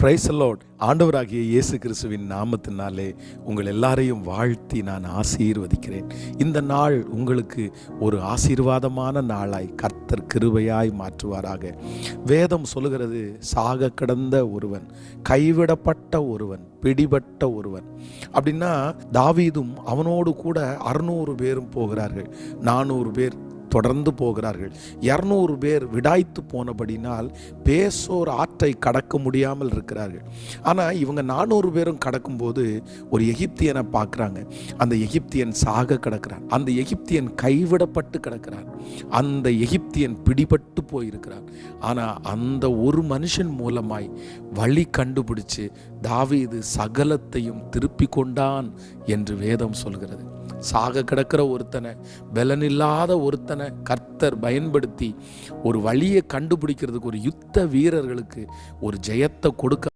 Praise the Lord. ஆண்டவராகிய இயேசு கிறிஸ்துவின் நாமத்தினாலே உங்கள் எல்லாரையும் வாழ்த்தி நான் ஆசீர்வதிக்கிறேன். இந்த நாள் உங்களுக்கு ஒரு ஆசீர்வாதமான நாளாய் கர்த்தர் கிருபையாய் மாற்றுவாராக. வேதம் சொல்லுகிறது, சாக கிடந்த ஒருவன், கைவிடப்பட்ட ஒருவன், பிடிபட்ட ஒருவன். அப்படின்னா தாவீதும் அவனோடு கூட 600 பேரும் போகிறார்கள், 400 பேர் தொடர்ந்து போகிறார்கள். 200 பேர் விடாய்த்து போனபடினால் பேசோர் ஆற்றை கடக்க முடியாமல் இருக்கிறார்கள். ஆனால் இவங்க 400 பேரும் கடக்கும்போது ஒரு எகிப்தியனை பார்க்குறாங்க. அந்த எகிப்தியன் சாக கிடக்கிறான், அந்த எகிப்தியன் கைவிடப்பட்டு கிடக்கிறான், அந்த எகிப்தியன் பிடிபட்டு போயிருக்கிறான். ஆனால் அந்த ஒரு மனுஷன் மூலமாய் வழி கண்டுபிடிச்சு தாவீது சகலத்தையும் திருப்பி கொண்டான் என்று வேதம் சொல்கிறது. சாக கிடக்கிற ஒருத்தனை, பலனில்லாத ஒருத்தனை கர்த்தர் பயன்படுத்தி ஒரு வழியை கண்டுபிடிக்கிறதுக்கு, ஒரு யுத்த வீரர்களுக்கு ஒரு ஜெயத்தை கொடுக்க